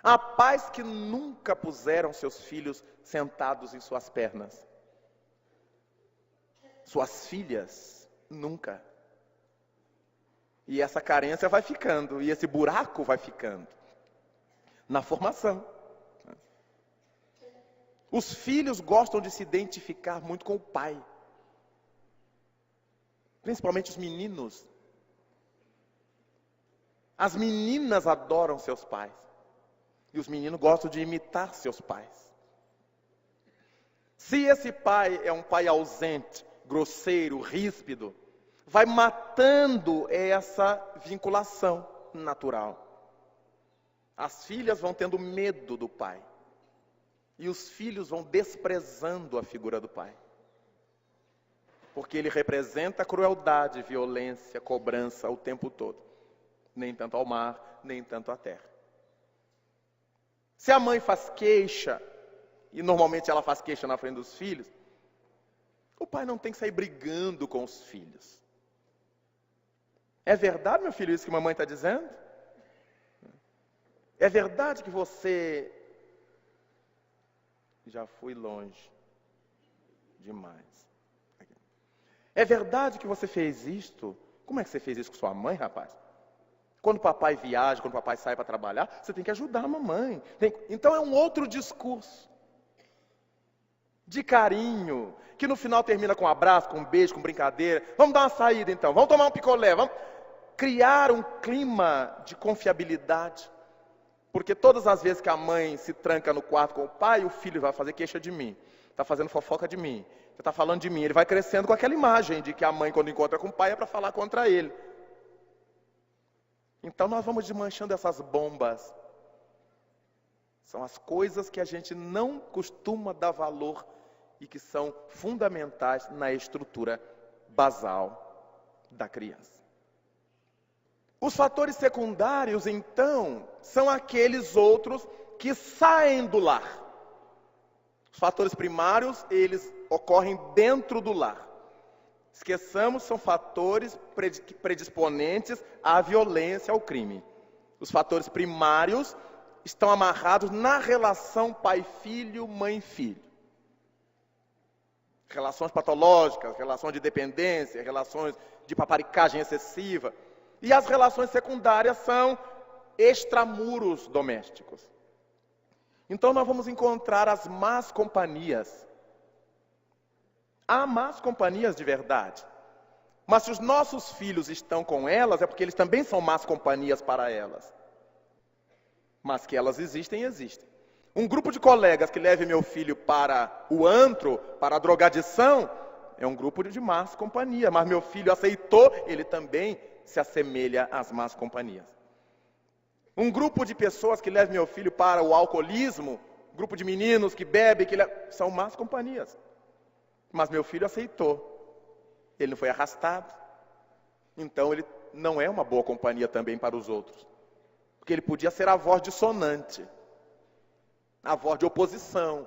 Há pais que nunca puseram seus filhos sentados em suas pernas. Suas filhas, nunca. E essa carência vai ficando, e esse buraco vai ficando na formação. Os filhos gostam de se identificar muito com o pai. Principalmente os meninos. As meninas adoram seus pais. E os meninos gostam de imitar seus pais. Se esse pai é um pai ausente, grosseiro, ríspido, vai matando essa vinculação natural. As filhas vão tendo medo do pai. E os filhos vão desprezando a figura do pai. Porque ele representa crueldade, violência, cobrança o tempo todo. Nem tanto ao mar, nem tanto à terra. Se a mãe faz queixa, e normalmente ela faz queixa na frente dos filhos, o pai não tem que sair brigando com os filhos. É verdade, meu filho, isso que a mamãe está dizendo? É verdade que você... Já fui longe demais. É verdade que você fez isto? Como é que você fez isso com sua mãe, rapaz? Quando o papai viaja, quando o papai sai para trabalhar, você tem que ajudar a mamãe. Então é um outro discurso. De carinho, que no final termina com um abraço, com um beijo, com brincadeira. Vamos dar uma saída então, vamos tomar um picolé, vamos criar um clima de confiabilidade. Porque todas as vezes que a mãe se tranca no quarto com o pai, o filho vai fazer queixa de mim. Está fazendo fofoca de mim. Está falando de mim. Ele vai crescendo com aquela imagem de que a mãe, quando encontra com o pai, é para falar contra ele. Então nós vamos desmanchando essas bombas. São as coisas que a gente não costuma dar valor e que são fundamentais na estrutura basal da criança. Os fatores secundários, então, são aqueles outros que saem do lar. Os fatores primários, eles ocorrem dentro do lar. Esqueçamos, são fatores predisponentes à violência, ao crime. Os fatores primários estão amarrados na relação pai-filho, mãe-filho. Relações patológicas, relações de dependência, relações de paparicagem excessiva. E as relações secundárias são extramuros domésticos. Então nós vamos encontrar as más companhias. Há más companhias de verdade. Mas se os nossos filhos estão com elas, é porque eles também são más companhias para elas. Mas que elas existem, existem. Um grupo de colegas que leve meu filho para o antro, para a drogadição, é um grupo de más companhia. Mas meu filho aceitou, ele também se assemelha às más companhias. Um grupo de pessoas que leve meu filho para o alcoolismo, um grupo de meninos que bebem, são más companhias. Mas meu filho aceitou. Ele não foi arrastado. Então ele não é uma boa companhia também para os outros. Porque ele podia ser a voz dissonante, a voz de oposição.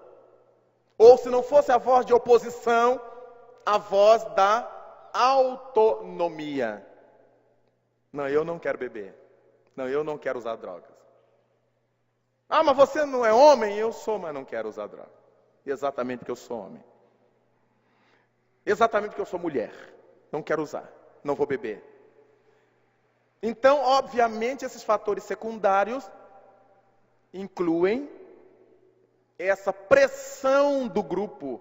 Ou se não fosse a voz de oposição, a voz da autonomia. Não, eu não quero beber. Não, eu não quero usar drogas. Ah, mas você não é homem? Eu sou, mas não quero usar drogas. Exatamente porque eu sou homem. Exatamente porque eu sou mulher. Não quero usar. Não vou beber. Então, obviamente, esses fatores secundários incluem essa pressão do grupo,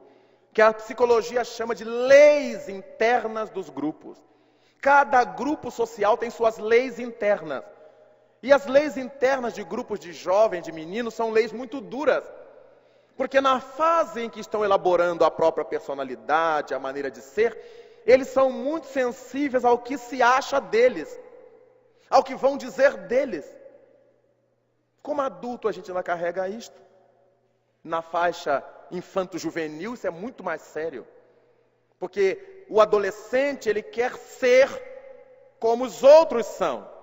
que a psicologia chama de leis internas dos grupos. Cada grupo social tem suas leis internas. E as leis internas de grupos de jovens, de meninos, são leis muito duras. Porque na fase em que estão elaborando a própria personalidade, a maneira de ser, eles são muito sensíveis ao que se acha deles, ao que vão dizer deles. Como adulto a gente ainda carrega isto. Na faixa infanto-juvenil isso é muito mais sério. Porque o adolescente, ele quer ser como os outros são.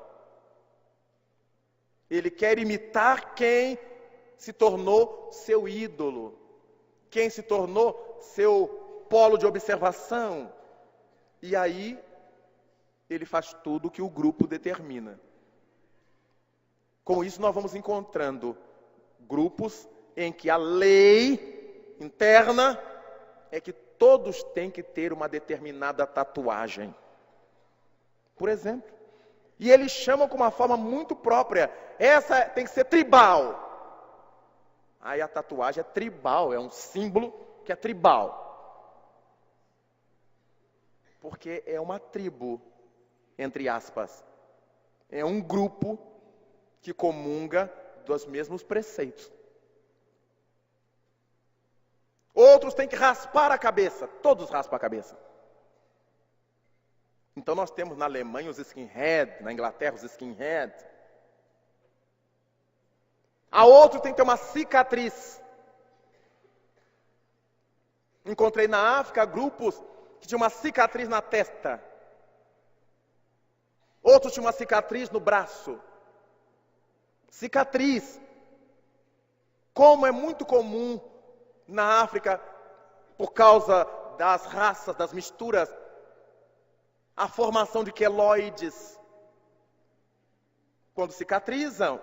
Ele quer imitar quem se tornou seu ídolo, quem se tornou seu polo de observação. E aí, ele faz tudo o que o grupo determina. Com isso, nós vamos encontrando Grupos em que a lei interna é que todos têm que ter uma determinada tatuagem, por exemplo. E eles chamam com uma forma muito própria. Essa tem que ser tribal. Aí a tatuagem é tribal, é um símbolo que é tribal. Porque é uma tribo, entre aspas. É um grupo que comunga dos mesmos preceitos. Outros têm que raspar a cabeça. Todos raspam a cabeça. Então nós temos na Alemanha os skinhead, na Inglaterra os skinhead. A outro tem que ter uma cicatriz. Encontrei na África grupos que tinham uma cicatriz na testa. Outros tinham uma cicatriz no braço. Cicatriz. Como é muito comum na África, por causa das raças, das misturas, a formação de queloides. Quando cicatrizam,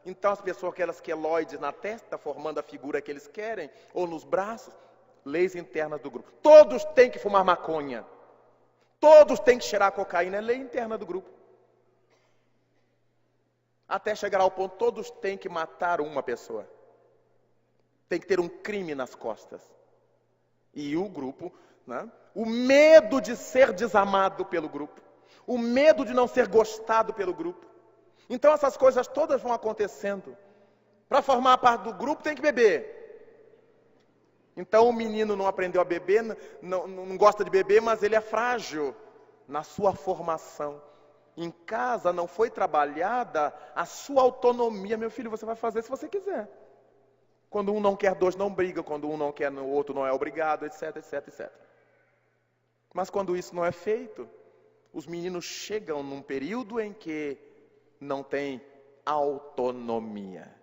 então as pessoas com aquelas queloides na testa, formando a figura que eles querem, ou nos braços, leis internas do grupo. Todos têm que fumar maconha. Todos têm que cheirar cocaína, é lei interna do grupo. Até chegar ao ponto, todos têm que matar uma pessoa. Tem que ter um crime nas costas. E o grupo, né? O medo de ser desamado pelo grupo. O medo de não ser gostado pelo grupo. Então essas coisas todas vão acontecendo. Para formar parte do grupo tem que beber. Então o menino não aprendeu a beber, não gosta de beber, mas ele é frágil na sua formação. Em casa não foi trabalhada a sua autonomia. Meu filho, você vai fazer se você quiser. Quando um não quer, dois não brigam. Quando um não quer, o outro não é obrigado, etc, etc, etc. Mas quando isso não é feito, os meninos chegam num período em que não tem autonomia.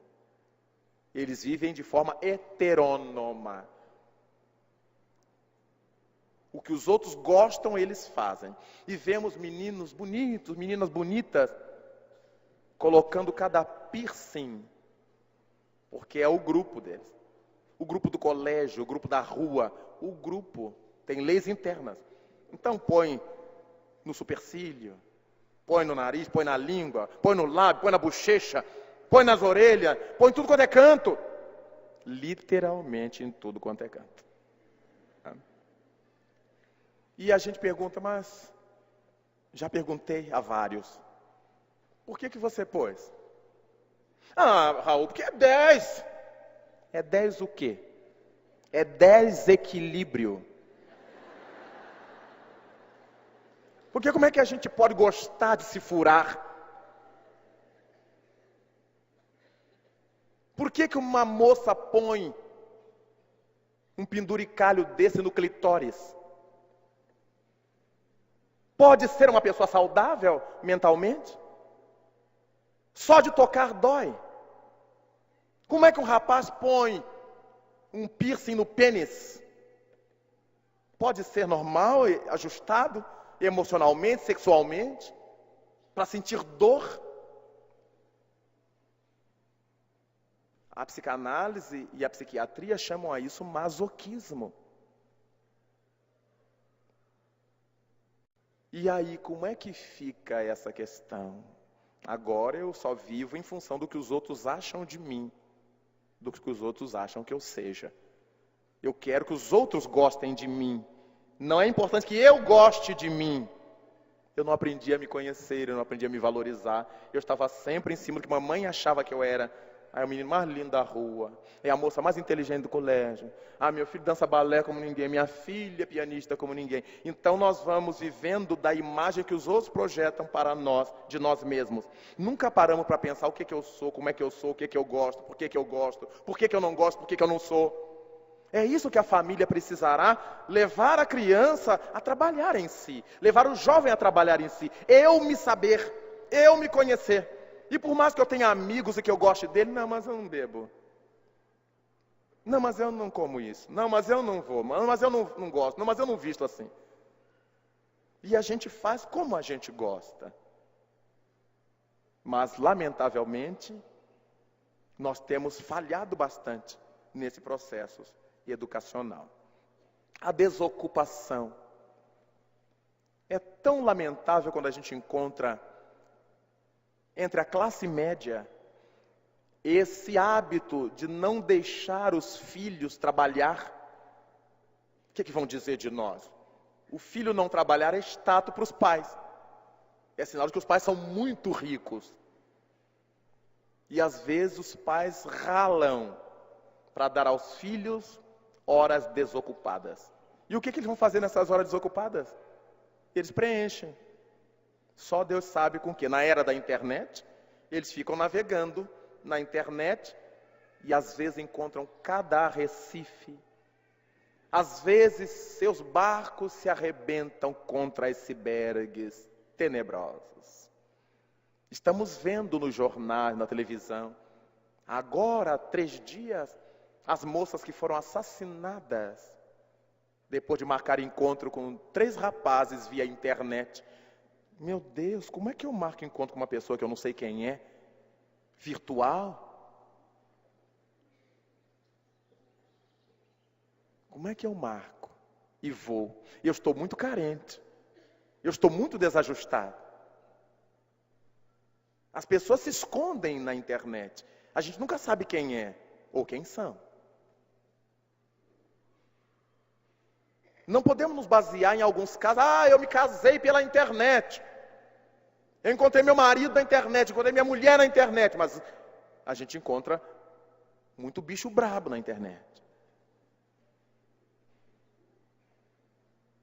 Eles vivem de forma heterônoma. O que os outros gostam, eles fazem. E vemos meninos bonitos, meninas bonitas, colocando cada piercing, porque é o grupo deles. O grupo do colégio, o grupo da rua, o grupo tem leis internas. Então põe no supercílio, põe no nariz, põe na língua, põe no lábio, põe na bochecha, põe nas orelhas, põe em tudo quanto é canto. Literalmente em tudo quanto é canto. E a gente pergunta, mas já perguntei a vários. Por que você pôs? Ah, Raul, porque é 10. É 10 o quê? É desequilíbrio. Porque como é que a gente pode gostar de se furar? Por que uma moça põe um penduricalho desse no clitóris? Pode ser uma pessoa saudável mentalmente? Só de tocar dói. Como é que um rapaz põe um piercing no pênis? Pode ser normal, ajustado, emocionalmente, sexualmente, para sentir dor? A psicanálise e a psiquiatria chamam a isso masoquismo. E aí, como é que fica essa questão? Agora eu só vivo em função do que os outros acham de mim, do que os outros acham que eu seja. Eu quero que os outros gostem de mim. Não é importante que eu goste de mim. Eu não aprendi a me conhecer, eu não aprendi a me valorizar. Eu estava sempre em cima do que mamãe achava que eu era. É o menino mais lindo da rua, é a moça mais inteligente do colégio. Ah, meu filho dança balé como ninguém, minha filha é pianista como ninguém. Então nós vamos vivendo da imagem que os outros projetam para nós, de nós mesmos. Nunca paramos para pensar o que eu sou, como é que eu sou, o que eu gosto, por que eu gosto, por que eu não gosto, por que eu não sou. É isso que a família precisará, levar a criança a trabalhar em si, levar o jovem a trabalhar em si. Eu me saber, eu me conhecer. E por mais que eu tenha amigos e que eu goste dele, não, mas eu não bebo. Não, mas eu não como isso. Não, mas eu não vou. Não, mas eu não gosto. Não, mas eu não visto assim. E a gente faz como a gente gosta. Mas, lamentavelmente, Nós temos falhado bastante nesse processo educacional. A desocupação. É tão lamentável quando a gente encontra entre a classe média esse hábito de não deixar os filhos trabalhar. O que vão dizer de nós? O filho não trabalhar é status para os pais. É sinal de que os pais são muito ricos. E às vezes os pais ralam para dar aos filhos horas desocupadas. E o que eles vão fazer nessas horas desocupadas? Eles preenchem. Só Deus sabe com o quê? Na era da internet, eles ficam navegando na internet e às vezes encontram cada arrecife. Às vezes seus barcos se arrebentam contra icebergs tenebrosos. Estamos vendo nos jornais, na televisão, agora há 3 dias, as moças que foram assassinadas depois de marcar encontro com 3 rapazes via internet. Meu Deus, como é que eu marco encontro com uma pessoa que eu não sei quem é? Virtual? Como é que eu marco? E vou. Eu estou muito carente. Eu estou muito desajustado. As pessoas se escondem na internet. A gente nunca sabe quem é ou quem são. Não podemos nos basear em alguns casos. Eu me casei pela internet. Eu encontrei meu marido na internet, encontrei minha mulher na internet. Mas a gente encontra muito bicho brabo na internet.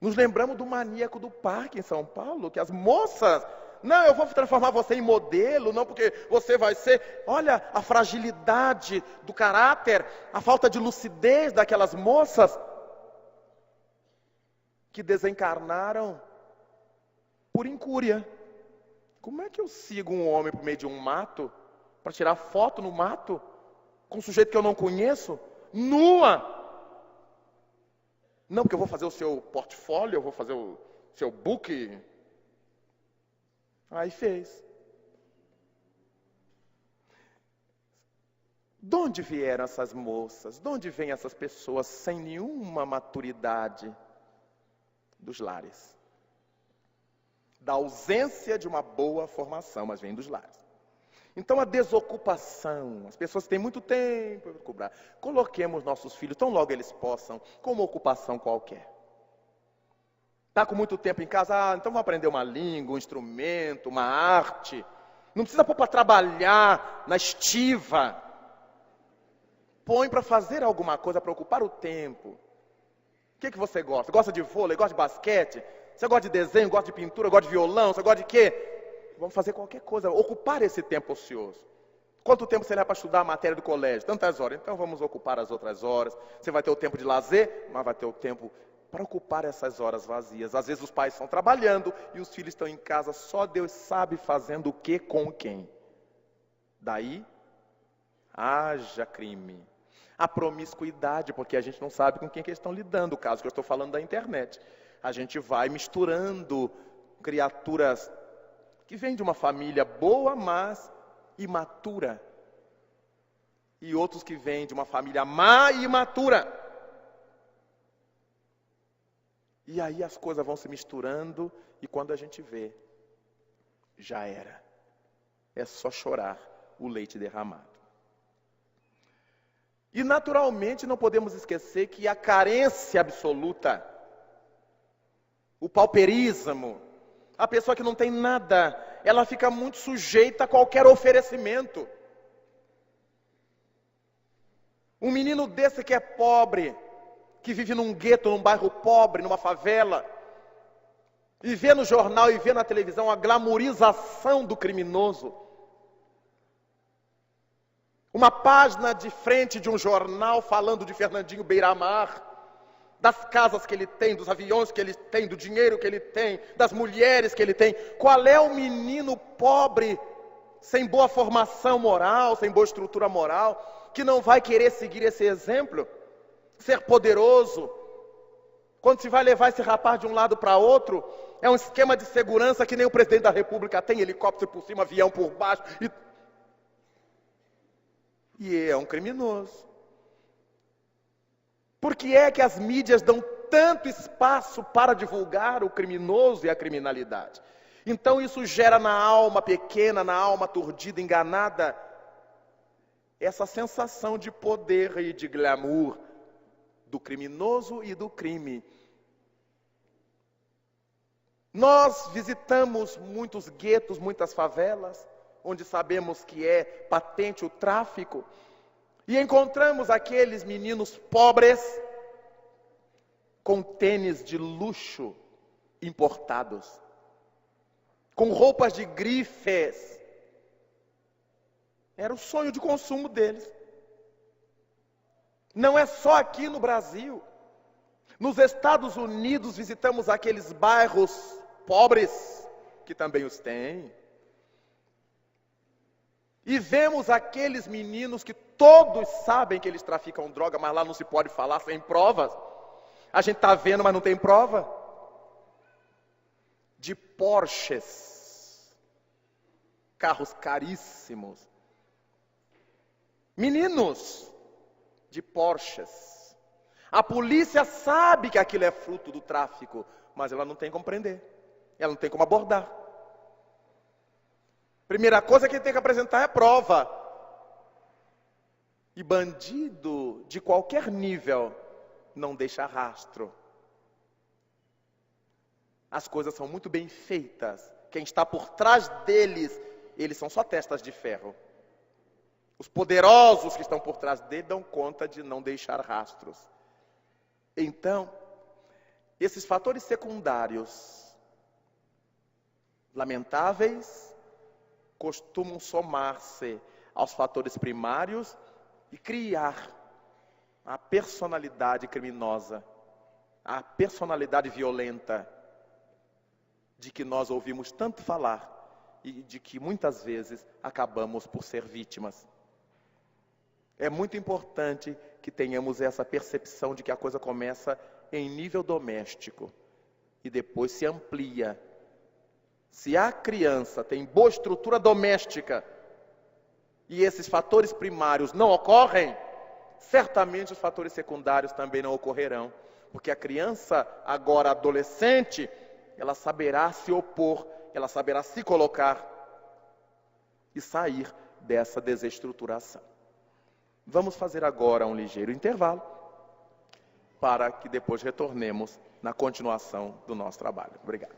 Nos lembramos do maníaco do parque em São Paulo, que as moças... Não, eu vou transformar você em modelo, não porque você vai ser... Olha a fragilidade do caráter, a falta de lucidez daquelas moças que desencarnaram por incúria. Como é que eu sigo um homem por meio de um mato, para tirar foto no mato, com um sujeito que eu não conheço, nua? Não, porque eu vou fazer o seu portfólio, eu vou fazer o seu book. Aí fez. De onde vieram essas moças? De onde vêm essas pessoas sem nenhuma maturidade? Dos lares. Da ausência de uma boa formação, mas vem dos lares. Então a desocupação, as pessoas têm muito tempo para cobrar. Coloquemos nossos filhos, tão logo eles possam, com uma ocupação qualquer. Está com muito tempo em casa? Então vamos aprender uma língua, um instrumento, uma arte. Não precisa pôr para trabalhar na estiva. Põe para fazer alguma coisa, para ocupar o tempo. O que você gosta? Gosta de vôlei? Gosta de basquete? Você gosta de desenho? Gosta de pintura? Gosta de violão? Você gosta de quê? Vamos fazer qualquer coisa, ocupar esse tempo ocioso. Quanto tempo você leva para estudar a matéria do colégio? Tantas horas. Então vamos ocupar as outras horas. Você vai ter o tempo de lazer, mas vai ter o tempo para ocupar essas horas vazias. Às vezes os pais estão trabalhando e os filhos estão em casa, só Deus sabe fazendo o que com quem. Daí, haja crime. A promiscuidade, porque a gente não sabe com quem que eles estão lidando. O caso que eu estou falando da internet. A gente vai misturando criaturas que vêm de uma família boa, mas imatura. E outros que vêm de uma família má e imatura. E aí as coisas vão se misturando e quando a gente vê, já era. É só chorar o leite derramado. E naturalmente não podemos esquecer que a carência absoluta, o pauperismo, a pessoa que não tem nada, ela fica muito sujeita a qualquer oferecimento. Um menino desse que é pobre, que vive num gueto, num bairro pobre, numa favela, e vê no jornal e vê na televisão a glamorização do criminoso. Uma página de frente de um jornal falando de Fernandinho Beiramar, das casas que ele tem, dos aviões que ele tem, do dinheiro que ele tem, das mulheres que ele tem. Qual é o menino pobre, sem boa formação moral, sem boa estrutura moral, que não vai querer seguir esse exemplo? Ser poderoso. Quando se vai levar esse rapaz de um lado para outro, é um esquema de segurança que nem o presidente da República tem, helicóptero por cima, avião por baixo. E é um criminoso. Por que é que as mídias dão tanto espaço para divulgar o criminoso e a criminalidade? Então isso gera na alma pequena, na alma aturdida, enganada, essa sensação de poder e de glamour do criminoso e do crime. Nós visitamos muitos guetos, muitas favelas, onde sabemos que é patente o tráfico, e encontramos aqueles meninos pobres com tênis de luxo importados, com roupas de grifes. Era o sonho de consumo deles. Não é só aqui no Brasil. Nos Estados Unidos visitamos aqueles bairros pobres, que também os têm. E vemos aqueles meninos que todos sabem que eles traficam droga, mas lá não se pode falar sem provas. A gente está vendo, mas não tem prova. De Porsches, carros caríssimos. Meninos de Porsches. A polícia sabe que aquilo é fruto do tráfico, mas ela não tem como prender. Ela não tem como abordar. Primeira coisa que tem que apresentar é prova. E bandido de qualquer nível não deixa rastro. As coisas são muito bem feitas. Quem está por trás deles, eles são só testas de ferro. Os poderosos que estão por trás dele dão conta de não deixar rastros. Então, esses fatores secundários, lamentáveis, costumam somar-se aos fatores primários e criar a personalidade criminosa, a personalidade violenta, de que nós ouvimos tanto falar e de que muitas vezes acabamos por ser vítimas. É muito importante que tenhamos essa percepção de que a coisa começa em nível doméstico e depois se amplia. Se a criança tem boa estrutura doméstica e esses fatores primários não ocorrem, certamente os fatores secundários também não ocorrerão. Porque a criança, agora adolescente, ela saberá se opor, ela saberá se colocar e sair dessa desestruturação. Vamos fazer agora um ligeiro intervalo, para que depois retornemos na continuação do nosso trabalho. Obrigado.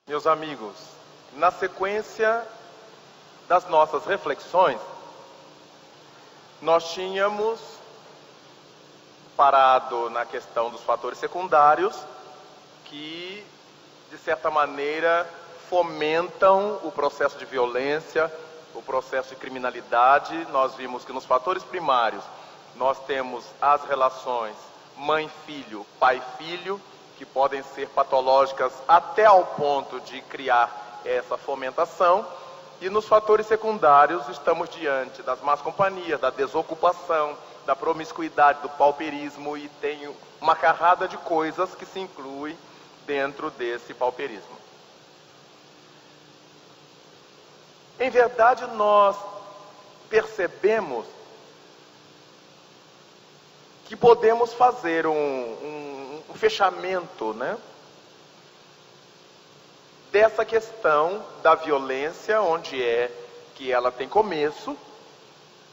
Meus amigos, na sequência das nossas reflexões, nós tínhamos parado na questão dos fatores secundários que, de certa maneira, fomentam o processo de violência, o processo de criminalidade. Nós vimos que nos fatores primários nós temos as relações mãe-filho, pai-filho, que podem ser patológicas até ao ponto de criar essa fomentação. E nos fatores secundários estamos diante das más companhias, da desocupação, da promiscuidade, do pauperismo, e tem uma carrada de coisas que se inclui dentro desse pauperismo. Em verdade, nós percebemos que podemos fazer um fechamento, né, dessa questão da violência, onde é que ela tem começo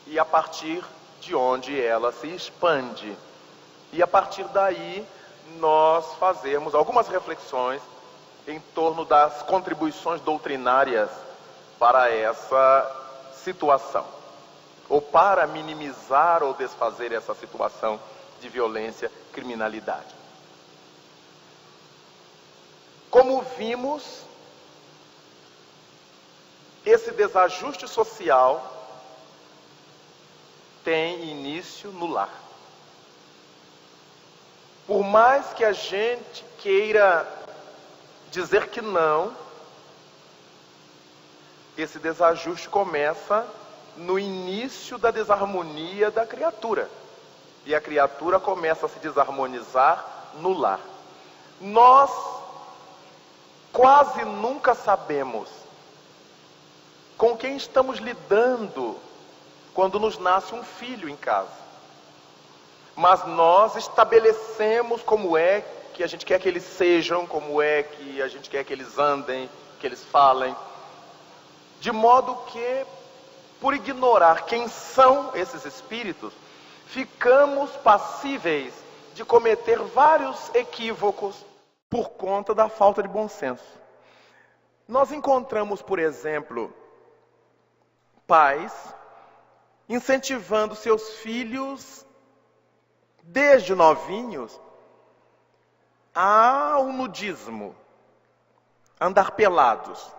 e a partir de onde ela se expande. E a partir daí nós fazemos algumas reflexões em torno das contribuições doutrinárias para essa situação, ou para minimizar ou desfazer essa situação de violência, criminalidade. Como vimos, esse desajuste social tem início no lar. Por mais que a gente queira dizer que não, esse desajuste começa no início da desarmonia da criatura. E a criatura começa a se desarmonizar no lar. Nós quase nunca sabemos com quem estamos lidando quando nos nasce um filho em casa. Mas nós estabelecemos como é que a gente quer que eles sejam, como é que a gente quer que eles andem, que eles falem. De modo que, por ignorar quem são esses espíritos, ficamos passíveis de cometer vários equívocos por conta da falta de bom senso. Nós encontramos, por exemplo, pais incentivando seus filhos, desde novinhos, ao nudismo, andar pelados.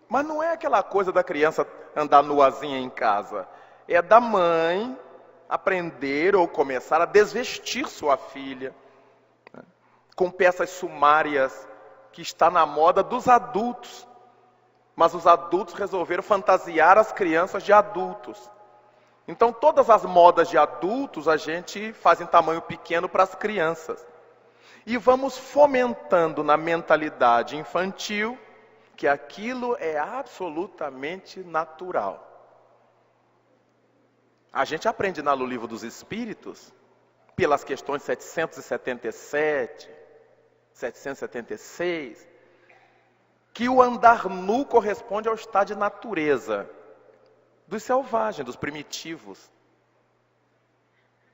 Mas não é aquela coisa da criança andar nuazinha em casa. É da mãe aprender ou começar a desvestir sua filha, né, com peças sumárias que está na moda dos adultos. Mas os adultos resolveram fantasiar as crianças de adultos. Então todas as modas de adultos a gente faz em tamanho pequeno para as crianças. E vamos fomentando na mentalidade infantil que aquilo é absolutamente natural. A gente aprende no Livro dos Espíritos, pelas questões 777, 776, que o andar nu corresponde ao estado de natureza dos selvagens, dos primitivos.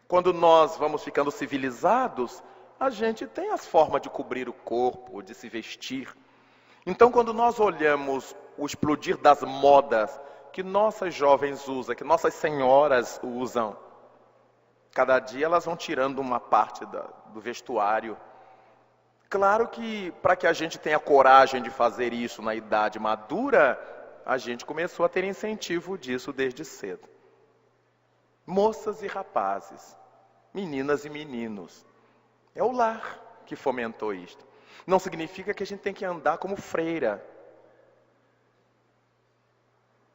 Quando nós vamos ficando civilizados, a gente tem as formas de cobrir o corpo, de se vestir. Então, quando nós olhamos o explodir das modas que nossas jovens usam, que nossas senhoras usam, cada dia elas vão tirando uma parte do vestuário. Claro que, para que a gente tenha coragem de fazer isso na idade madura, a gente começou a ter incentivo disso desde cedo. Moças e rapazes, meninas e meninos. É o lar que fomentou isto. Não significa que a gente tem que andar como freira,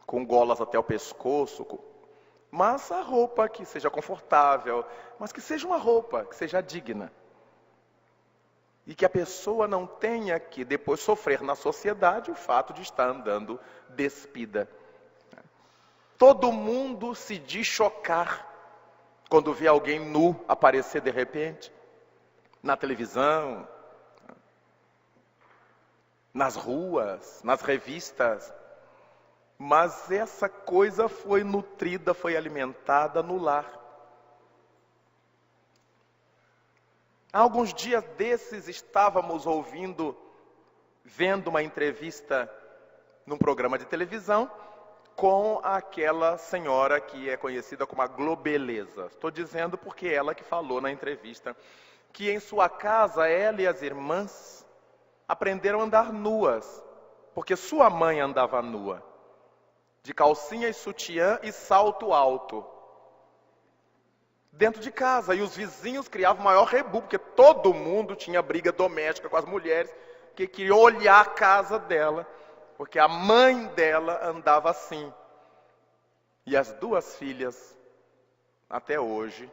com golas até o pescoço, mas a roupa que seja confortável, mas que seja uma roupa, que seja digna. E que a pessoa não tenha que depois sofrer na sociedade o fato de estar andando despida. Todo mundo se diz chocar quando vê alguém nu aparecer de repente, na televisão, nas ruas, nas revistas. Mas essa coisa foi nutrida, foi alimentada no lar. Há alguns dias desses estávamos vendo uma entrevista num programa de televisão com aquela senhora que é conhecida como a Globeleza. Estou dizendo porque ela que falou na entrevista que em sua casa ela e as irmãs aprenderam a andar nuas, porque sua mãe andava nua, de calcinha e sutiã e salto alto, dentro de casa. E os vizinhos criavam o maior rebu, porque todo mundo tinha briga doméstica com as mulheres que queriam olhar a casa dela, porque a mãe dela andava assim. E as duas filhas, até hoje,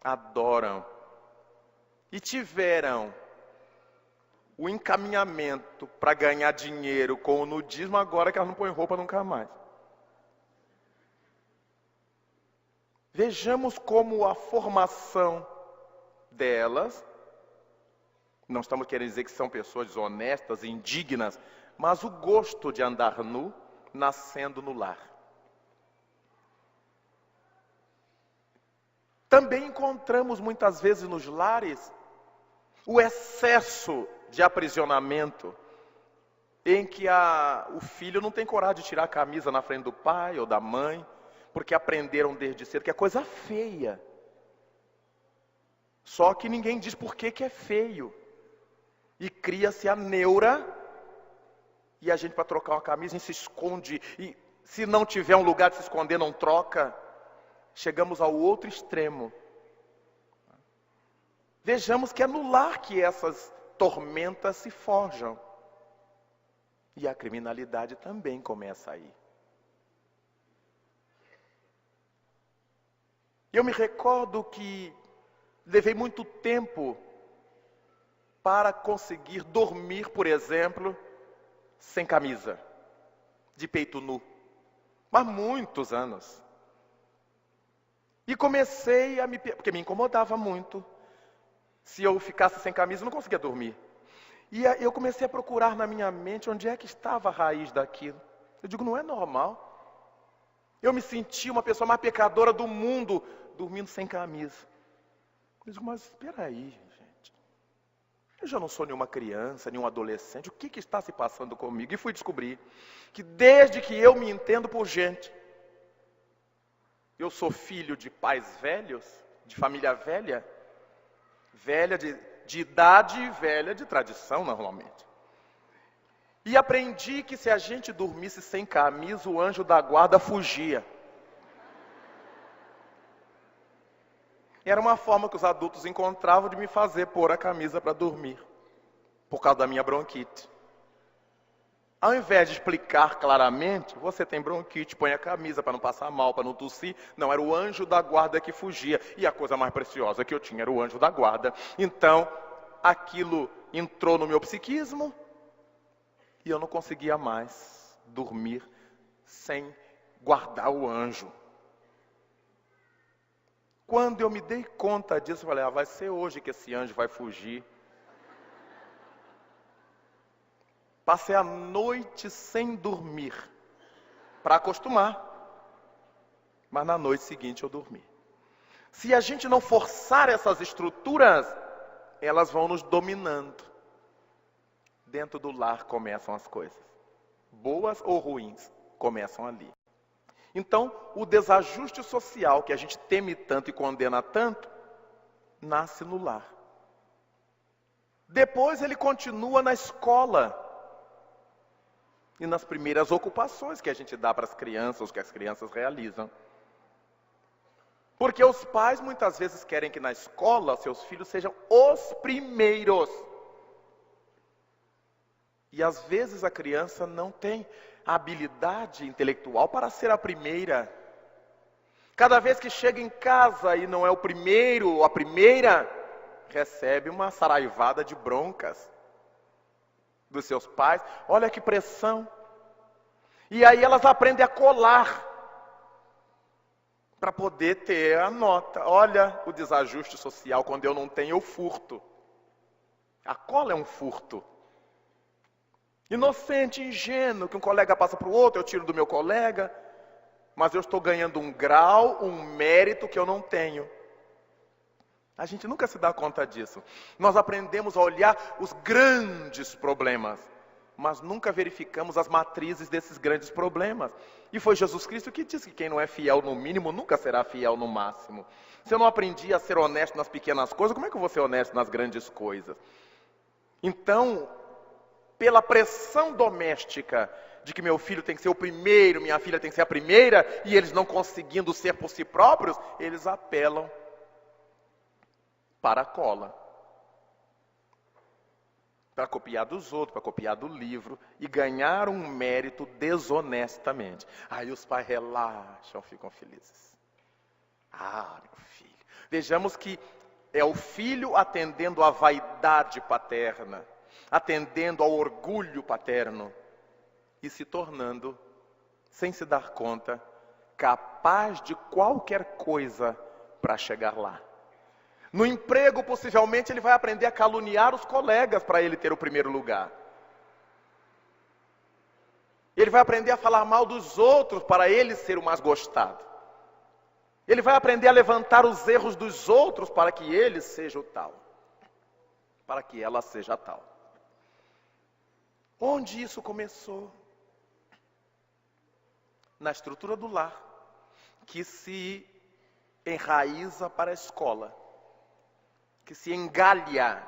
adoram. E tiveram o encaminhamento para ganhar dinheiro com o nudismo agora que elas não põem roupa nunca mais. Vejamos como a formação delas, não estamos querendo dizer que são pessoas desonestas, indignas, mas o gosto de andar nu, nascendo no lar. Também encontramos muitas vezes nos lares o excesso de aprisionamento, em que o filho não tem coragem de tirar a camisa na frente do pai ou da mãe, porque aprenderam desde cedo que é coisa feia. Só que ninguém diz por que é feio. E cria-se a neura, e a gente para trocar uma camisa se esconde, e se não tiver um lugar de se esconder, não troca. Chegamos ao outro extremo. Vejamos que é no lar que essas tormentas se forjam. E a criminalidade também começa aí. Eu me recordo que levei muito tempo para conseguir dormir, por exemplo, sem camisa, de peito nu. Há muitos anos. E comecei a porque me incomodava muito. Se eu ficasse sem camisa, eu não conseguia dormir. E eu comecei a procurar na minha mente onde é que estava a raiz daquilo. Eu digo, não é normal. Eu me senti uma pessoa mais pecadora do mundo, dormindo sem camisa. Eu digo, mas espera aí, gente. Eu já não sou nenhuma criança, nenhum adolescente. O que está se passando comigo? E fui descobrir que desde que eu me entendo por gente, eu sou filho de pais velhos, de família velha, velha de idade e velha de tradição, normalmente. E aprendi que se a gente dormisse sem camisa, o anjo da guarda fugia. Era uma forma que os adultos encontravam de me fazer pôr a camisa para dormir, por causa da minha bronquite. Ao invés de explicar claramente, você tem bronquite, põe a camisa para não passar mal, para não tossir. Não, era o anjo da guarda que fugia. E a coisa mais preciosa que eu tinha era o anjo da guarda. Então, aquilo entrou no meu psiquismo e eu não conseguia mais dormir sem guardar o anjo. Quando eu me dei conta disso, eu falei, vai ser hoje que esse anjo vai fugir. Passei a noite sem dormir, para acostumar. Mas na noite seguinte eu dormi. Se a gente não forçar essas estruturas, elas vão nos dominando. Dentro do lar começam as coisas. Boas ou ruins, começam ali. Então, o desajuste social que a gente teme tanto e condena tanto, nasce no lar. Depois ele continua na escola. E nas primeiras ocupações que a gente dá para as crianças, que as crianças realizam. Porque os pais muitas vezes querem que na escola seus filhos sejam os primeiros. E às vezes a criança não tem a habilidade intelectual para ser a primeira. Cada vez que chega em casa e não é o primeiro ou a primeira, recebe uma saraivada de broncas dos seus pais. Olha que pressão. E aí elas aprendem a colar para poder ter a nota. Olha o desajuste social, quando eu não tenho, eu furto. A cola é um furto. Inocente, ingênuo, que um colega passa para o outro, eu tiro do meu colega, mas eu estou ganhando um grau, um mérito que eu não tenho. A gente nunca se dá conta disso. Nós aprendemos a olhar os grandes problemas, mas nunca verificamos as matrizes desses grandes problemas. E foi Jesus Cristo que disse que quem não é fiel no mínimo, nunca será fiel no máximo. Se eu não aprendi a ser honesto nas pequenas coisas, como é que eu vou ser honesto nas grandes coisas? Então, pela pressão doméstica, de que meu filho tem que ser o primeiro, minha filha tem que ser a primeira, e eles não conseguindo ser por si próprios, eles apelam para a cola. Para copiar dos outros, para copiar do livro e ganhar um mérito desonestamente. Aí os pais relaxam, ficam felizes. Ah, meu filho. Vejamos que é o filho atendendo à vaidade paterna, atendendo ao orgulho paterno e se tornando, sem se dar conta, capaz de qualquer coisa para chegar lá. No emprego, possivelmente, ele vai aprender a caluniar os colegas para ele ter o primeiro lugar. Ele vai aprender a falar mal dos outros para ele ser o mais gostado. Ele vai aprender a levantar os erros dos outros para que ele seja o tal. Para que ela seja a tal. Onde isso começou? Na estrutura do lar, que se enraiza para a escola. Que se engalha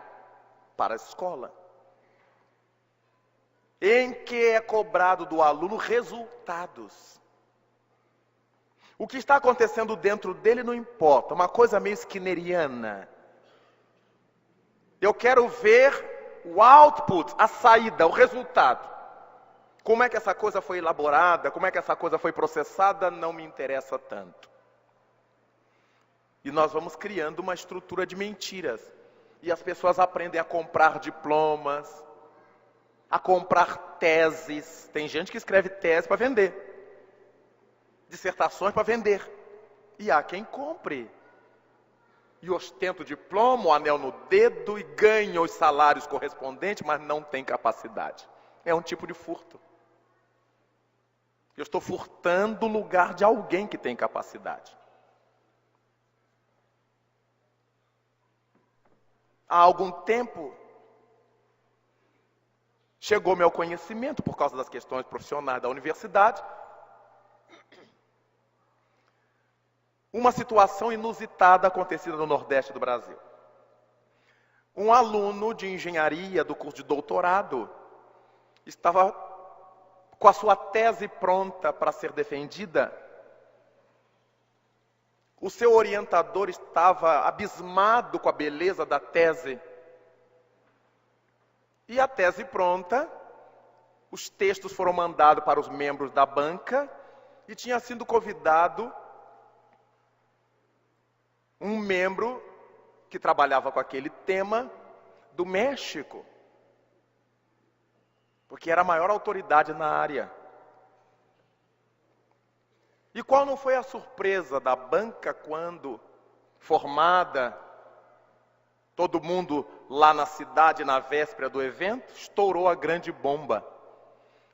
para a escola, em que é cobrado do aluno resultados. O que está acontecendo dentro dele não importa, uma coisa meio skinneriana. Eu quero ver o output, a saída, o resultado. Como é que essa coisa foi elaborada, como é que essa coisa foi processada, não me interessa tanto. E nós vamos criando uma estrutura de mentiras. E as pessoas aprendem a comprar diplomas, a comprar teses. Tem gente que escreve tese para vender, dissertações para vender. E há quem compre. E ostenta o diploma, o anel no dedo e ganha os salários correspondentes, mas não tem capacidade. É um tipo de furto. Eu estou furtando o lugar de alguém que tem capacidade. Há algum tempo, chegou meu conhecimento, por causa das questões profissionais da universidade, uma situação inusitada acontecida no Nordeste do Brasil. Um aluno de engenharia do curso de doutorado estava com a sua tese pronta para ser defendida. O seu orientador estava abismado com a beleza da tese. E a tese pronta, os textos foram mandados para os membros da banca e tinha sido convidado um membro que trabalhava com aquele tema do México, porque era a maior autoridade na área. E qual não foi a surpresa da banca quando, formada, todo mundo lá na cidade, na véspera do evento, estourou a grande bomba.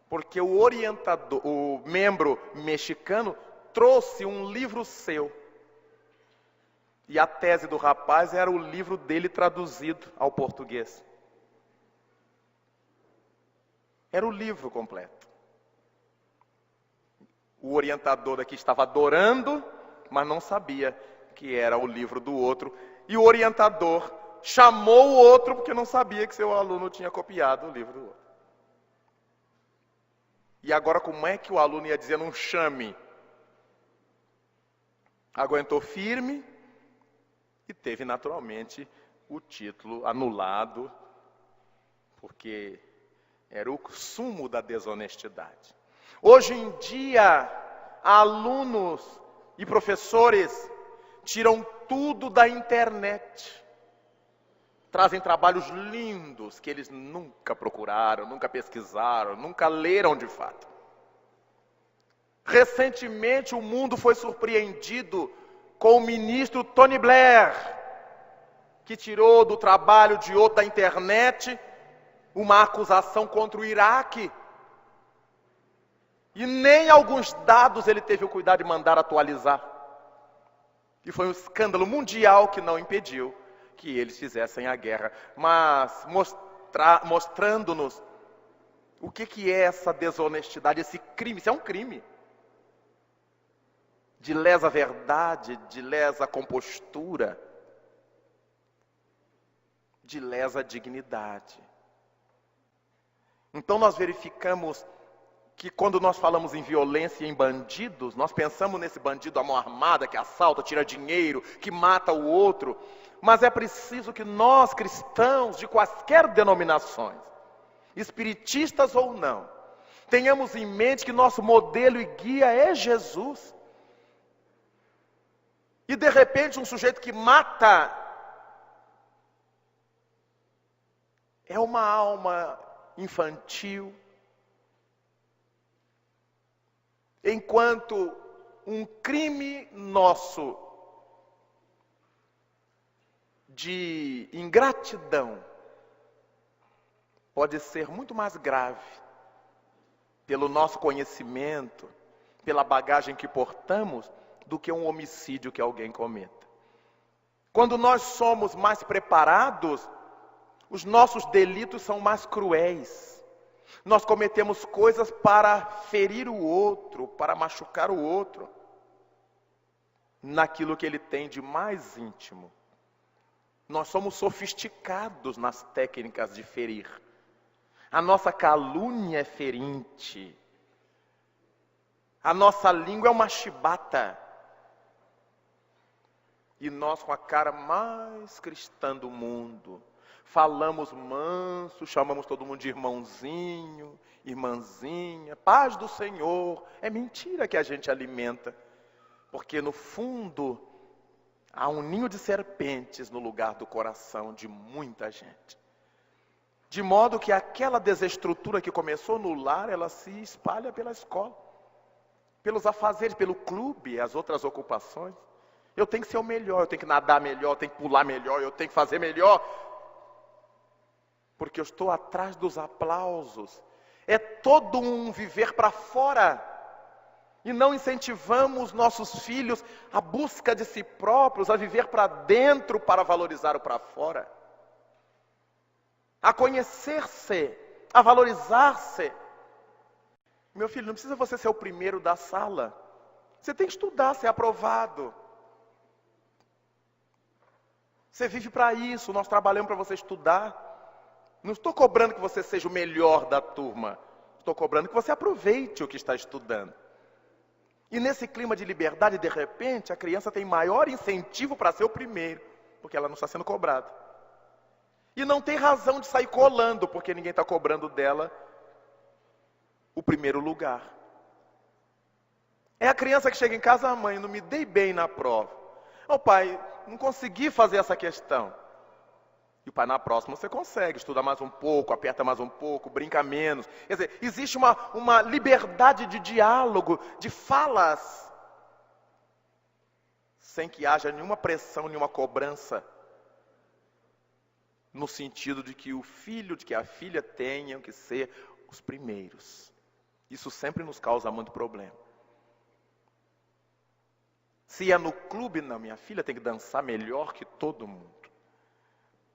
Porque o orientador, o membro mexicano, trouxe um livro seu. E a tese do rapaz era o livro dele traduzido ao português. Era o livro completo. O orientador aqui estava adorando, mas não sabia que era o livro do outro. E o orientador chamou o outro porque não sabia que seu aluno tinha copiado o livro do outro. E agora como é que o aluno ia dizer não chame? Aguentou firme e teve naturalmente o título anulado, porque era o sumo da desonestidade. Hoje em dia, alunos e professores tiram tudo da internet. Trazem trabalhos lindos que eles nunca procuraram, nunca pesquisaram, nunca leram de fato. Recentemente o mundo foi surpreendido com o ministro Tony Blair, que tirou do trabalho de outro da internet uma acusação contra o Iraque. E nem alguns dados ele teve o cuidado de mandar atualizar. E foi um escândalo mundial que não impediu que eles fizessem a guerra. Mas mostrando-nos o que é essa desonestidade, esse crime. Isso é um crime. De lesa verdade, de lesa compostura, de lesa dignidade. Então nós verificamos que quando nós falamos em violência e em bandidos, nós pensamos nesse bandido à mão armada, que assalta, tira dinheiro, que mata o outro. Mas é preciso que nós, cristãos de quaisquer denominações, espiritistas ou não, tenhamos em mente que nosso modelo e guia é Jesus. E de repente um sujeito que mata é uma alma infantil, enquanto um crime nosso de ingratidão pode ser muito mais grave pelo nosso conhecimento, pela bagagem que portamos, do que um homicídio que alguém cometa. Quando nós somos mais preparados, os nossos delitos são mais cruéis. Nós cometemos coisas para ferir o outro, para machucar o outro, naquilo que ele tem de mais íntimo. Nós somos sofisticados nas técnicas de ferir. A nossa calúnia é ferinte. A nossa língua é uma chibata. E nós, com a cara mais cristã do mundo, falamos manso, chamamos todo mundo de irmãozinho, irmãzinha, paz do Senhor. É mentira que a gente alimenta, porque no fundo há um ninho de serpentes no lugar do coração de muita gente. De modo que aquela desestrutura que começou no lar, ela se espalha pela escola, pelos afazeres, pelo clube, as outras ocupações. Eu tenho que ser o melhor, eu tenho que nadar melhor, eu tenho que pular melhor, eu tenho que fazer melhor. Porque eu estou atrás dos aplausos. É todo um viver para fora. E não incentivamos nossos filhos à busca de si próprios, a viver para dentro para valorizar o para fora. A conhecer-se, a valorizar-se. Meu filho, não precisa você ser o primeiro da sala. Você tem que estudar, ser aprovado. Você vive para isso, nós trabalhamos para você estudar. Não estou cobrando que você seja o melhor da turma. Estou cobrando que você aproveite o que está estudando. E nesse clima de liberdade, de repente, a criança tem maior incentivo para ser o primeiro, porque ela não está sendo cobrada. E não tem razão de sair colando, porque ninguém está cobrando dela o primeiro lugar. É a criança que chega em casa, mãe, não me dei bem na prova. Ô pai, não consegui fazer essa questão. E o pai, na próxima você consegue, estuda mais um pouco, aperta mais um pouco, brinca menos. Quer dizer, existe uma liberdade de diálogo, de falas, sem que haja nenhuma pressão, nenhuma cobrança, no sentido de que o filho, de que a filha tenham que ser os primeiros. Isso sempre nos causa muito problema. Se é no clube, não, minha filha tem que dançar melhor que todo mundo.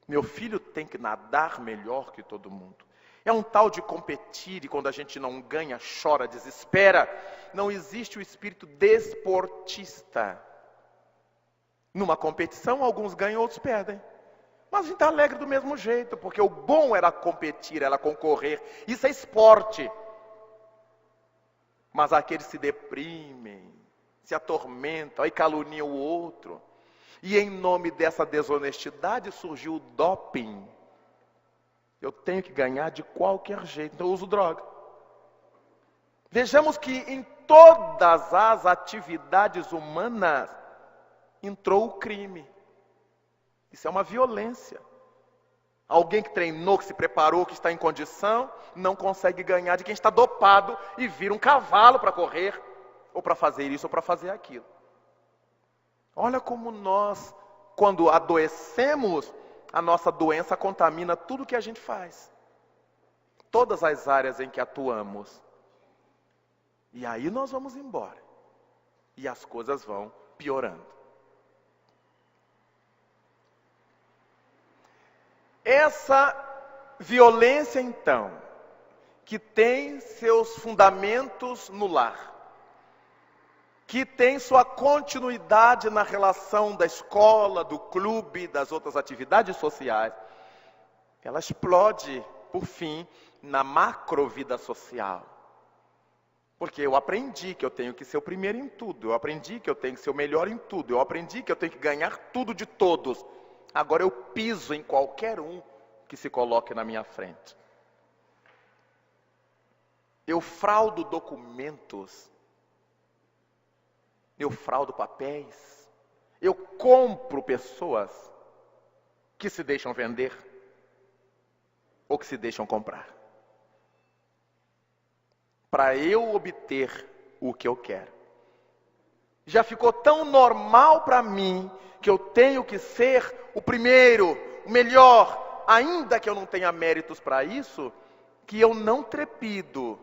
Meu filho tem que nadar melhor que todo mundo. É um tal de competir, e quando a gente não ganha, chora, desespera. Não existe o espírito desportista. Numa competição, alguns ganham, outros perdem. Mas a gente está alegre do mesmo jeito, porque o bom era competir, era concorrer. Isso é esporte. Mas aqueles se deprimem, se atormentam, aí caluniam o outro. E em nome dessa desonestidade surgiu o doping. Eu tenho que ganhar de qualquer jeito, então eu uso droga. Vejamos que em todas as atividades humanas entrou o crime. Isso é uma violência. Alguém que treinou, que se preparou, que está em condição, não consegue ganhar de quem está dopado e vira um cavalo para correr, ou para fazer isso, ou para fazer aquilo. Olha como nós, quando adoecemos, a nossa doença contamina tudo que a gente faz. Todas as áreas em que atuamos. E aí nós vamos embora. E as coisas vão piorando. Essa violência, então, que tem seus fundamentos no lar, que tem sua continuidade na relação da escola, do clube, das outras atividades sociais, ela explode, por fim, na macrovida social. Porque eu aprendi que eu tenho que ser o primeiro em tudo, eu aprendi que eu tenho que ser o melhor em tudo, eu aprendi que eu tenho que ganhar tudo de todos. Agora eu piso em qualquer um que se coloque na minha frente. Eu fraudo documentos. Eu fraudo papéis. Eu compro pessoas que se deixam vender ou que se deixam comprar. Para eu obter o que eu quero. Já ficou tão normal para mim que eu tenho que ser o primeiro, o melhor, ainda que eu não tenha méritos para isso, que eu não trepido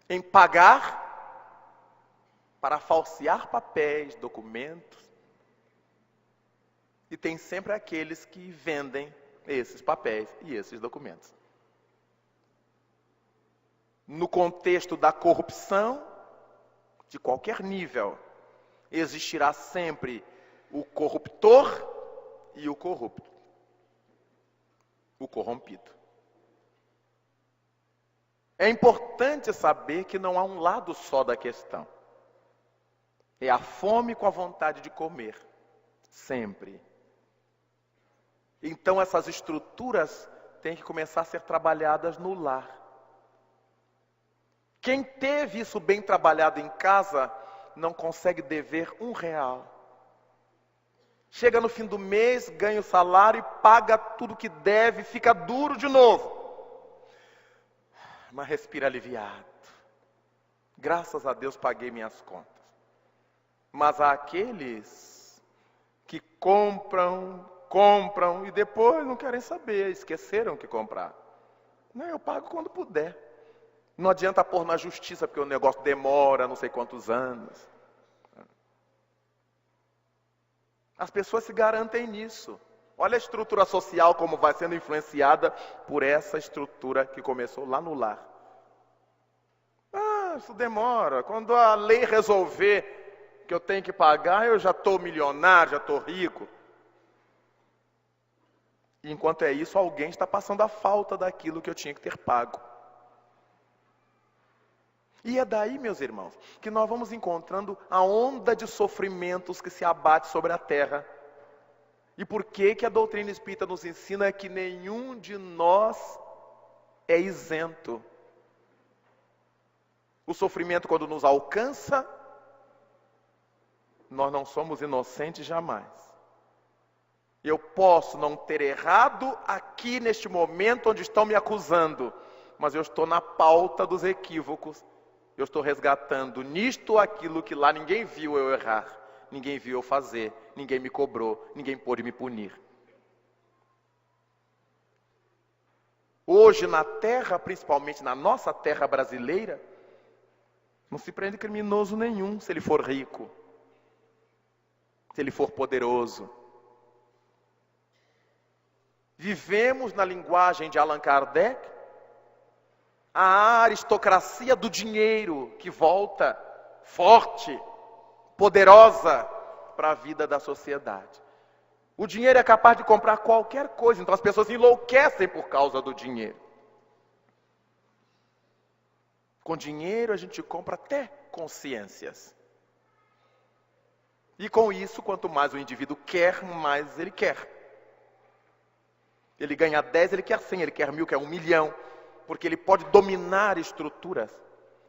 em pagar para falsear papéis, documentos. E tem sempre aqueles que vendem esses papéis e esses documentos. No contexto da corrupção, de qualquer nível, existirá sempre o corruptor e o corrupto. O corrompido. É importante saber que não há um lado só da questão. É a fome com a vontade de comer. Sempre. Então essas estruturas têm que começar a ser trabalhadas no lar. Quem teve isso bem trabalhado em casa, não consegue dever R$1. Chega no fim do mês, ganha o salário e paga tudo que deve, fica duro de novo. Mas respira aliviado. Graças a Deus paguei minhas contas. Mas há aqueles que compram e depois não querem saber, esqueceram que compraram. Não, eu pago quando puder. Não adianta pôr na justiça, porque o negócio demora não sei quantos anos. As pessoas se garantem nisso. Olha a estrutura social como vai sendo influenciada por essa estrutura que começou lá no lar. Isso demora. Quando a lei resolver que eu tenho que pagar, eu já estou milionário, já estou rico. E enquanto é isso, alguém está passando a falta daquilo que eu tinha que ter pago. E é daí, meus irmãos, que nós vamos encontrando a onda de sofrimentos que se abate sobre a terra. E por que a doutrina espírita nos ensina que nenhum de nós é isento? O sofrimento, quando nos alcança, nós não somos inocentes jamais. Eu posso não ter errado aqui neste momento onde estão me acusando, mas eu estou na pauta dos equívocos. Eu estou resgatando nisto aquilo que lá ninguém viu eu errar, ninguém viu eu fazer, ninguém me cobrou, ninguém pôde me punir. Hoje na terra, principalmente na nossa terra brasileira, não se prende criminoso nenhum se ele for rico, se ele for poderoso. Vivemos na linguagem de Allan Kardec, a aristocracia do dinheiro que volta forte, poderosa para a vida da sociedade. O dinheiro é capaz de comprar qualquer coisa, então as pessoas enlouquecem por causa do dinheiro. Com dinheiro a gente compra até consciências. E com isso, quanto mais o indivíduo quer, mais ele quer. Ele ganha 10, ele quer 100, ele quer 1000, quer 1 milhão. Porque ele pode dominar estruturas.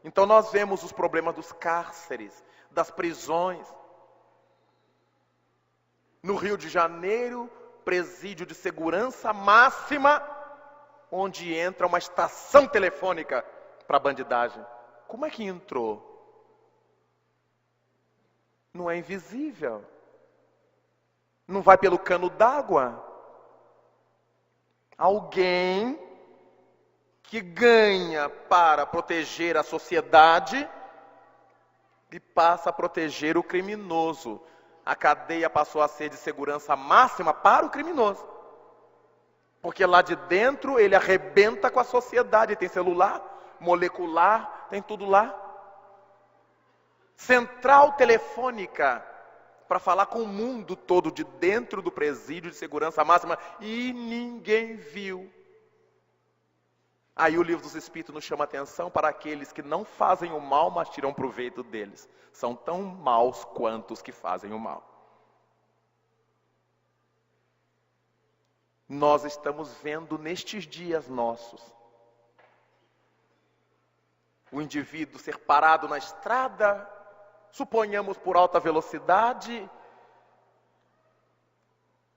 Então nós vemos os problemas dos cárceres, das prisões. No Rio de Janeiro, presídio de segurança máxima, onde entra uma estação telefônica para bandidagem. Como é que entrou? Não é invisível. Não vai pelo cano d'água. Alguém que ganha para proteger a sociedade e passa a proteger o criminoso. A cadeia passou a ser de segurança máxima para o criminoso. Porque lá de dentro ele arrebenta com a sociedade. Tem celular, molecular, tem tudo lá. Central telefônica para falar com o mundo todo de dentro do presídio de segurança máxima. E ninguém viu. Aí o Livro dos Espíritos nos chama a atenção para aqueles que não fazem o mal, mas tiram proveito deles. São tão maus quanto os que fazem o mal. Nós estamos vendo nestes dias nossos o indivíduo ser parado na estrada, suponhamos por alta velocidade.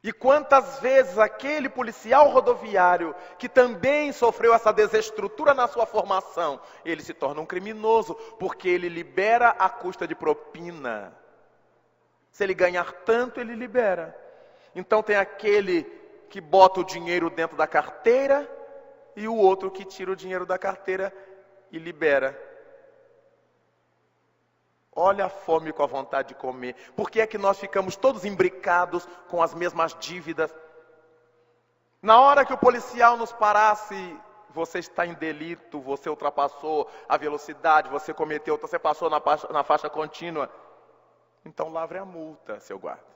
E quantas vezes aquele policial rodoviário, que também sofreu essa desestrutura na sua formação, ele se torna um criminoso, porque ele libera à custa de propina. Se ele ganhar tanto, ele libera. Então tem aquele que bota o dinheiro dentro da carteira, e o outro que tira o dinheiro da carteira e libera. Olha a fome com a vontade de comer. Por que é que nós ficamos todos imbricados com as mesmas dívidas? Na hora que o policial nos parasse, você está em delito, você ultrapassou a velocidade, você cometeu, você passou na faixa contínua. Então lavre a multa, seu guarda.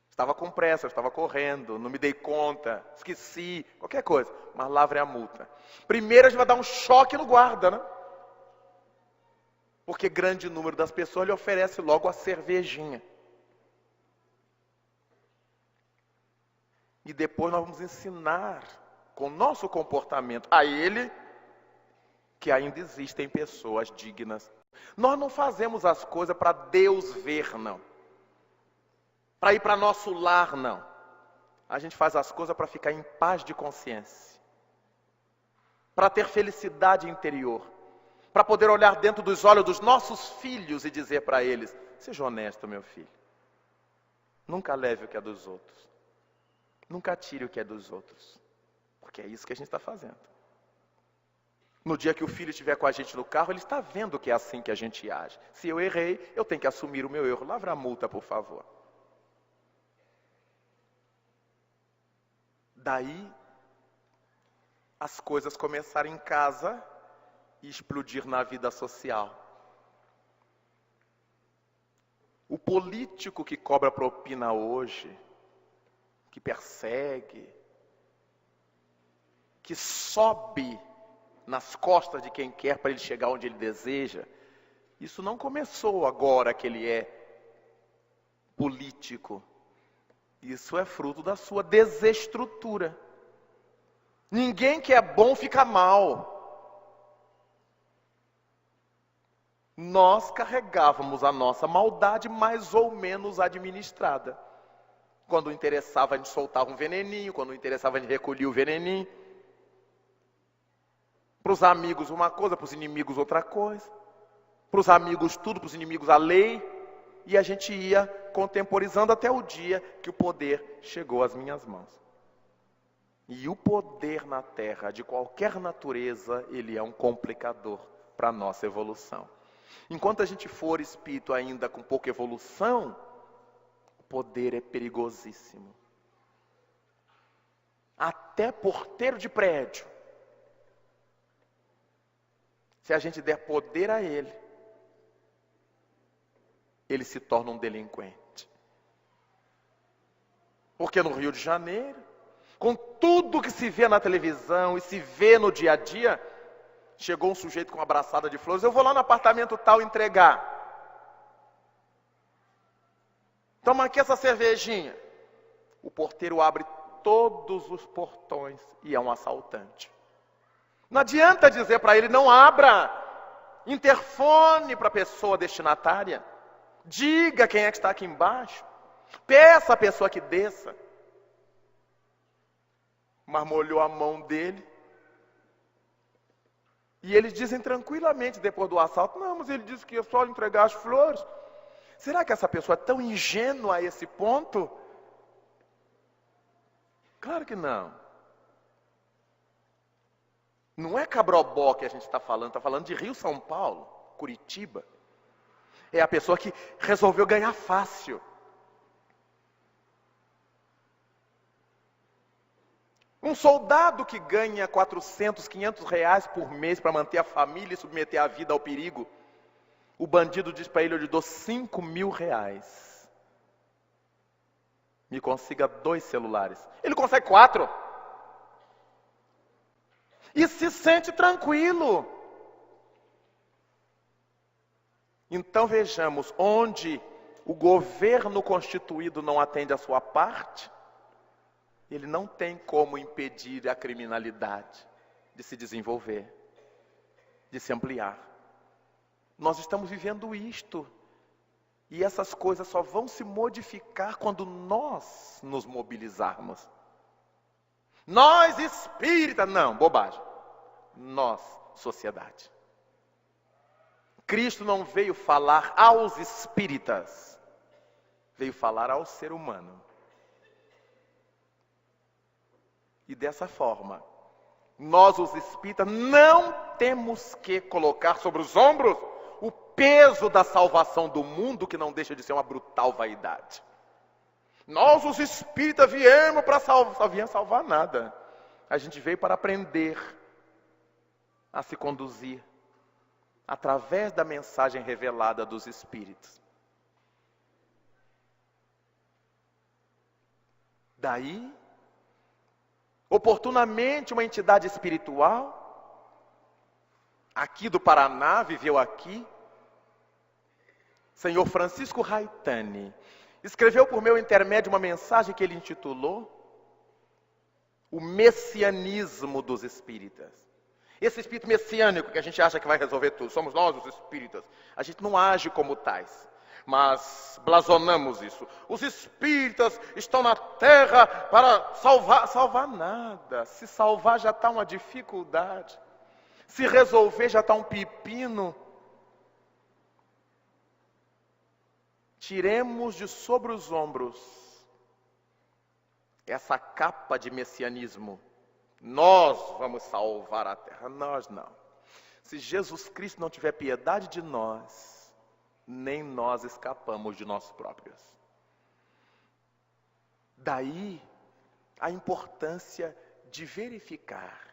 Estava com pressa, eu estava correndo, não me dei conta, esqueci, qualquer coisa. Mas lavre a multa. Primeiro a gente vai dar um choque no guarda, né? Porque grande número das pessoas lhe oferece logo a cervejinha. E depois nós vamos ensinar com o nosso comportamento a ele que ainda existem pessoas dignas. Nós não fazemos as coisas para Deus ver, não. para ir para nosso lar, não. A gente faz as coisas para ficar em paz de consciência, para ter felicidade interior, para poder olhar dentro dos olhos dos nossos filhos e dizer para eles: seja honesto, meu filho. Nunca leve o que é dos outros. Nunca tire o que é dos outros. Porque é isso que a gente está fazendo. No dia que o filho estiver com a gente no carro, ele está vendo que é assim que a gente age. Se eu errei, eu tenho que assumir o meu erro. Lavra a multa, por favor. Daí, as coisas começaram em casa e explodir na vida social. O político que cobra propina hoje, que persegue, que sobe nas costas de quem quer para ele chegar onde ele deseja, isso não começou agora que ele é político. Isso é fruto da sua desestrutura. Ninguém que é bom fica mal. Nós carregávamos a nossa maldade mais ou menos administrada. Quando interessava, a gente soltava um veneninho. Quando interessava, a gente recolhia o veneninho. Para os amigos uma coisa, para os inimigos outra coisa. Para os amigos tudo, para os inimigos a lei. E a gente ia contemporizando até o dia que o poder chegou às minhas mãos. E o poder na terra, de qualquer natureza, ele é um complicador para a nossa evolução. Enquanto a gente for espírito ainda com pouca evolução, o poder é perigosíssimo. Até porteiro de prédio. Se a gente der poder a ele, ele se torna um delinquente. Porque no Rio de Janeiro, com tudo que se vê na televisão e se vê no dia a dia, chegou um sujeito com uma braçada de flores: eu vou lá no apartamento tal entregar. Toma aqui essa cervejinha. O porteiro abre todos os portões e é um assaltante. Não adianta dizer para ele: não abra. Interfone para a pessoa destinatária. Diga quem é que está aqui embaixo. Peça a pessoa que desça. Mas molhou a mão dele. E eles dizem tranquilamente depois do assalto: não, mas ele disse que ia só entregar as flores. Será que essa pessoa é tão ingênua a esse ponto? Claro que não. Não é Cabrobó que a gente está falando de Rio, São Paulo, Curitiba. É a pessoa que resolveu ganhar fácil. Um soldado que ganha 400, 500 reais por mês para manter a família e submeter a vida ao perigo, o bandido diz para ele: eu lhe dou 5.000 reais. Me consiga 2 celulares. Ele consegue 4. E se sente tranquilo. Então vejamos, onde o governo constituído não atende a sua parte, ele não tem como impedir a criminalidade de se desenvolver, de se ampliar. Nós estamos vivendo isto. E essas coisas só vão se modificar quando nós nos mobilizarmos. Nós espíritas, não, bobagem. Nós, sociedade. Cristo não veio falar aos espíritas, veio falar ao ser humano. E dessa forma, nós os espíritas não temos que colocar sobre os ombros o peso da salvação do mundo, que não deixa de ser uma brutal vaidade. Nós os espíritas viemos para salvar, só viemos salvar nada. A gente veio para aprender a se conduzir através da mensagem revelada dos espíritos. Daí, oportunamente, uma entidade espiritual, aqui do Paraná, viveu aqui, Senhor Francisco Raitani, escreveu por meu intermédio uma mensagem que ele intitulou O Messianismo dos Espíritas. Esse espírito messiânico que a gente acha que vai resolver tudo, somos nós os espíritas. A gente não age como tais. mas blasonamos isso. Os espíritas estão na terra para salvar nada. Se salvar já está uma dificuldade. Se resolver já está um pepino. Tiremos de sobre os ombros essa capa de messianismo. Nós vamos salvar a terra. Nós não. Se Jesus Cristo não tiver piedade de nós, nem nós escapamos de nós próprios. Daí a importância de verificar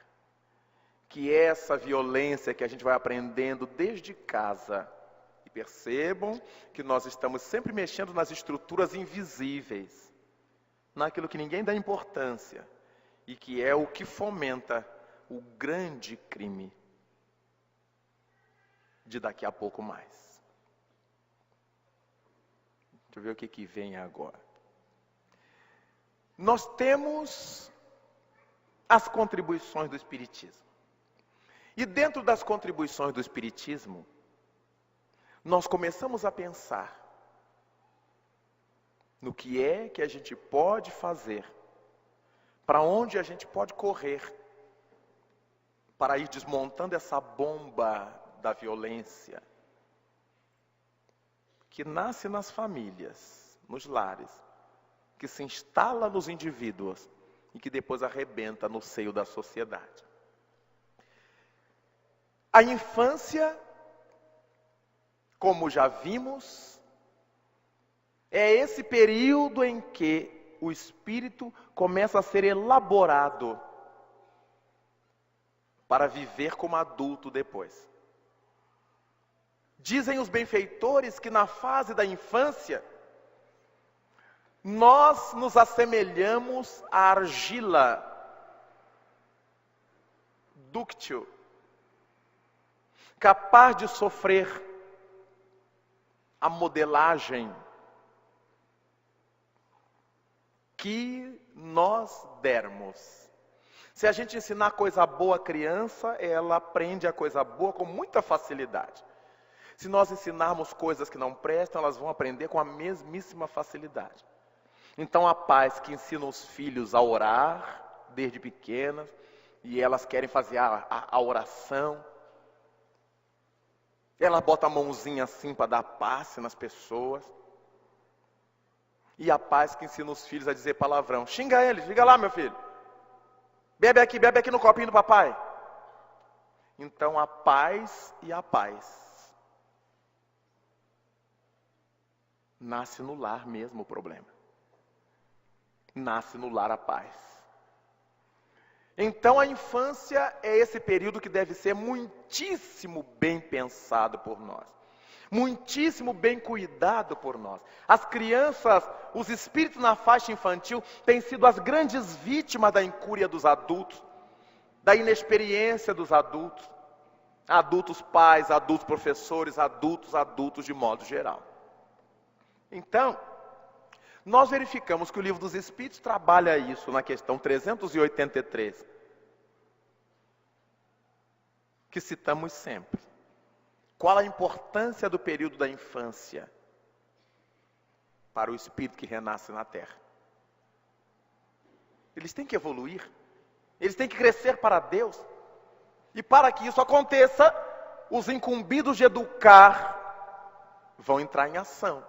que essa violência que a gente vai aprendendo desde casa, e percebam que nós estamos sempre mexendo nas estruturas invisíveis, naquilo que ninguém dá importância, e que é o que fomenta o grande crime de daqui a pouco mais. Deixa eu ver o que vem agora. Nós temos as contribuições do Espiritismo. E dentro das contribuições do Espiritismo, nós começamos a pensar no que é que a gente pode fazer, para onde a gente pode correr, para ir desmontando essa bomba da violência, que nasce nas famílias, nos lares, que se instala nos indivíduos e que depois arrebenta no seio da sociedade. A infância, como já vimos, é esse período em que o espírito começa a ser elaborado para viver como adulto depois. Dizem os benfeitores que na fase da infância, nós nos assemelhamos à argila dúctil, capaz de sofrer a modelagem que nós dermos. Se a gente ensinar coisa boa à criança, ela aprende a coisa boa com muita facilidade. Se nós ensinarmos coisas que não prestam, elas vão aprender com a mesmíssima facilidade. Então, há pais que ensinam os filhos a orar desde pequenas, e elas querem fazer a oração. Ela bota a mãozinha assim para dar passe nas pessoas. E há pais que ensinam os filhos a dizer palavrão. Xinga eles, liga lá, meu filho. Bebe aqui no copinho do papai. Então, há pais e há pais. Nasce no lar mesmo o problema. Nasce no lar a paz. Então a infância é esse período que deve ser muitíssimo bem pensado por nós. Muitíssimo bem cuidado por nós. As crianças, os espíritos na faixa infantil têm sido as grandes vítimas da incúria dos adultos, da inexperiência dos adultos. Adultos pais, adultos professores, adultos de modo geral. Então, nós verificamos que o Livro dos Espíritos trabalha isso na questão 383, que citamos sempre. Qual a importância do período da infância para o espírito que renasce na Terra? Eles têm que evoluir, eles têm que crescer para Deus. E para que isso aconteça, os incumbidos de educar vão entrar em ação.